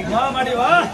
વાહ માડી વાહ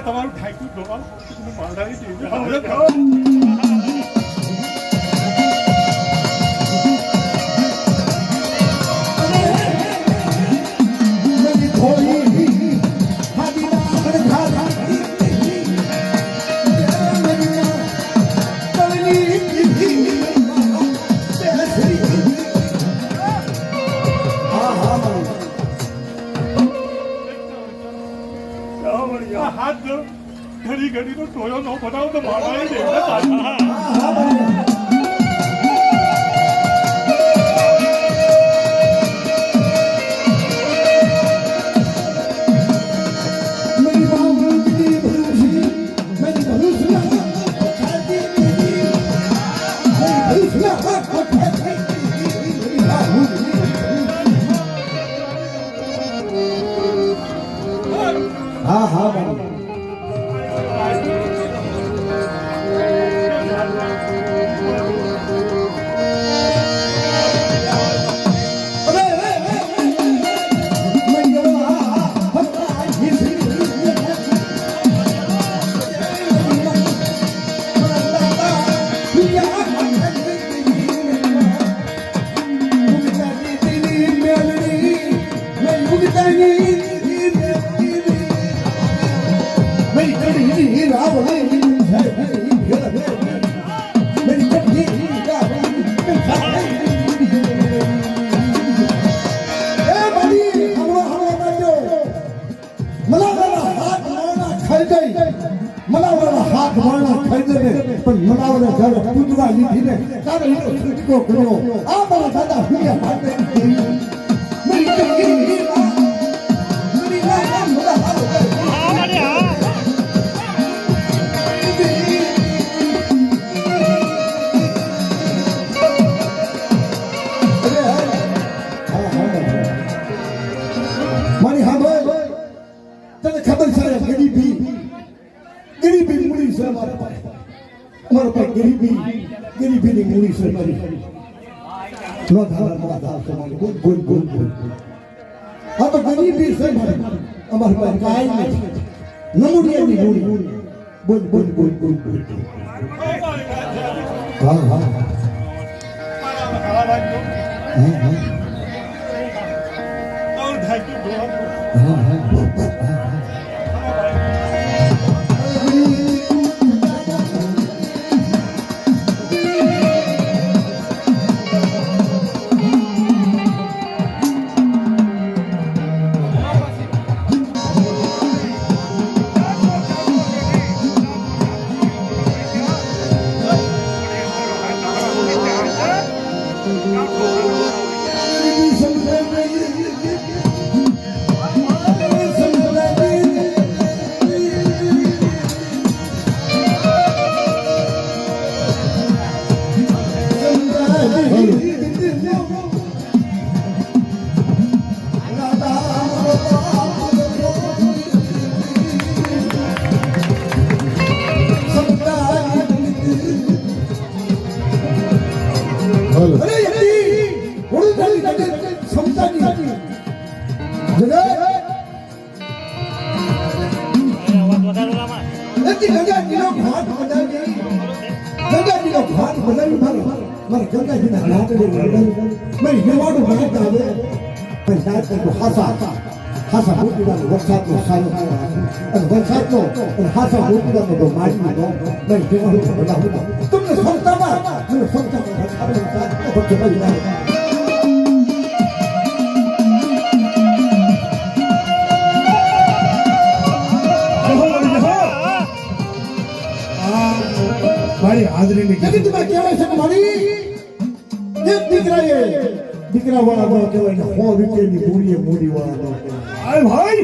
તમારું ઠાકુર હાથ ઘડી ઘડી નો ટોયો ન બનાવો તો મારા હા હા બાબા પણ મનાવને ઘર પૂજવા લીધી ને તારે એનો છૂટકો કર્યો આ મારા દાદા હુલિયા માટે મેરી જિંદગી મેરી ના મોડા હાલો હા મારે હા મારી હા ભાઈ તને ખબર છે ગરીબી મૂડી છે મારા પાસે અમારા પાસે ગરીબીની મૂડી છે મારી નો ધારા મારા ધાર તમારી બોલ હા તો ગરીબી છે મારી અમારા પાસે કાંઈ નથી નમૂડિયાની મૂડી બોલ હા હા હાસા મોતીડાનો વરસાદનો સાયો અને વરસાદનો અને હાસા મોતીડાનો તો મારી દો નહીં તેમાં બધા હતા તમને સમતામાં મને સમતામાં વચ્ચે પડી જાય મારી હાજરીની જગતમાં કહેવાય છે મારી એક દીકરા વાળા નો કહેવાય ને 100 રૂપિયાની મૂડી વાળા નો આય ભાઈ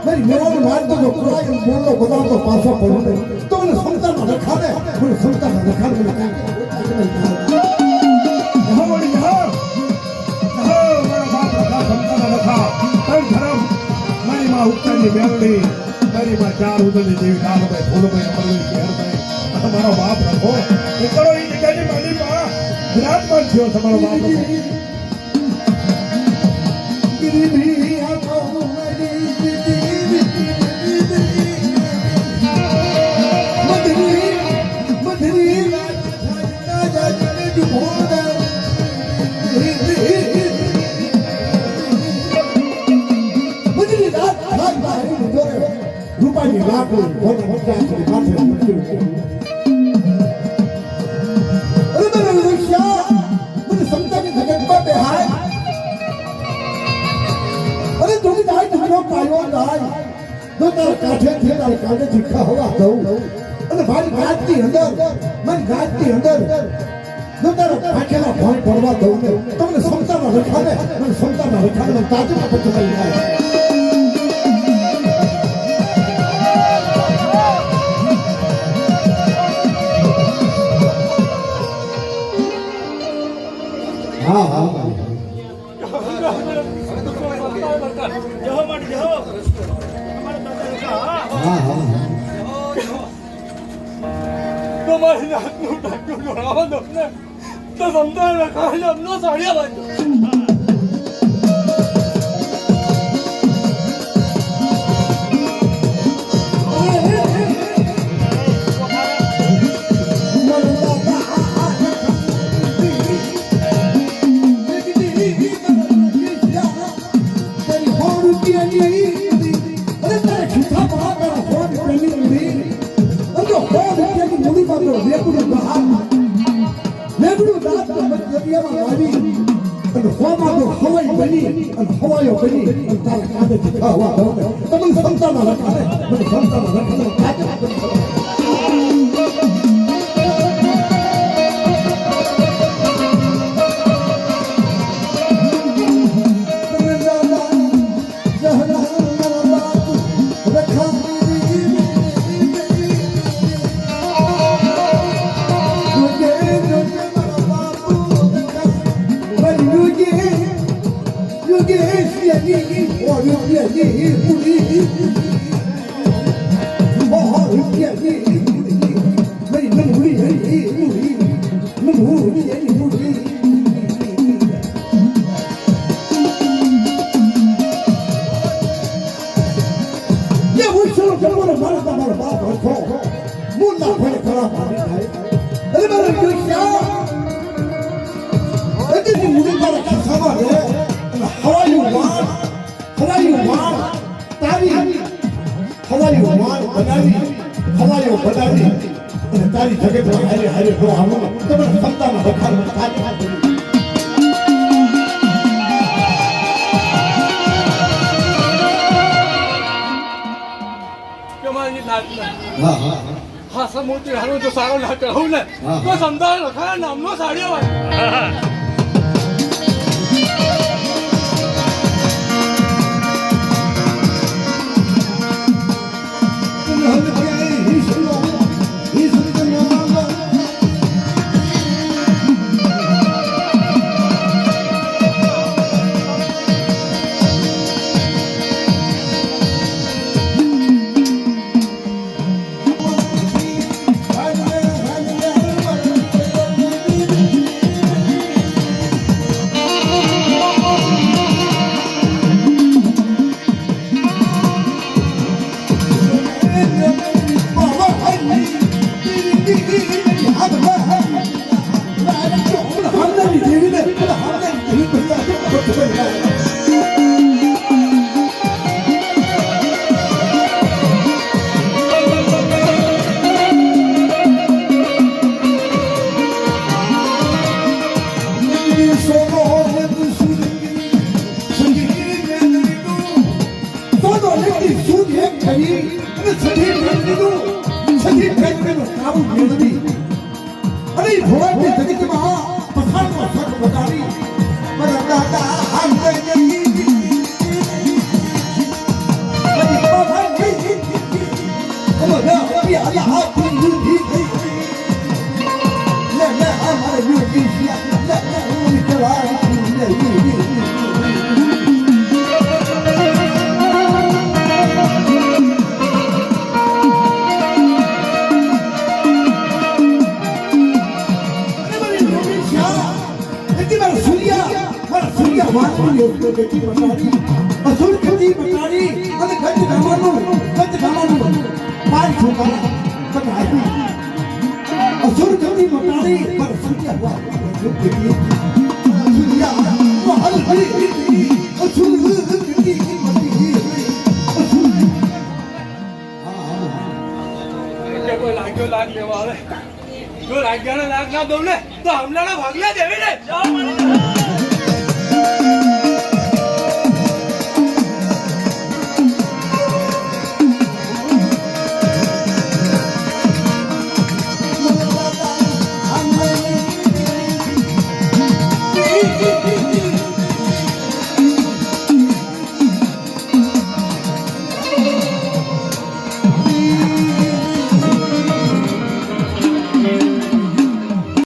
मेरी मेवाड़ राज तो जो पूरा बोल लो बता तो पासा पड़ो तो उन्हें समझा ना रखा दे उन्हें समझा ना रखा दे यहाँ मेरा बाप रखा समझा ना रखा पर धर्म मेरी माँ उत्तर की मेलनी मेरी माँ 4 उधर की देवी काल में फूल में अमर में शहर में हमारा बाप रखो ये करो ये जगह की माली माँ विराजमान थी और हमारा बाप रखो નો થાય તો તારા કાઠેથી તારા કાંડેથી ખાવા દઉં અને મારી ગાજની અંદર મારી ગાજની અંદર જો તારા ભાખેલા ભોય પડવા દઉં ને તમને સમતામાં રખાને મને સમતામાં રખાને મને તાજમાં પકડાઈ જાય હા હા હા હા તમારી રાતનું ડાક્ટર જોડાવા દો ને તો સમજાય રખાય અમનો સાડિયા બાંધો હવાઈ બની અને હવાયો બની અને તારા કાંડેથી ખાવા દઉં ને તમને સમતામાં રખાને મને સમતામાં રખાને તાજમાં તારી જગત હારે હારે નો આવો તમે સમતામાં રખાને તાજમાં હા હા હા સમૂર્તિ હારો જો સારો ના કહું ને તો સમજાય રખાય નામનો સાડિયા બાંધો લાગ ના દઉં ને તો હમણાં ભાગલા દેવી ને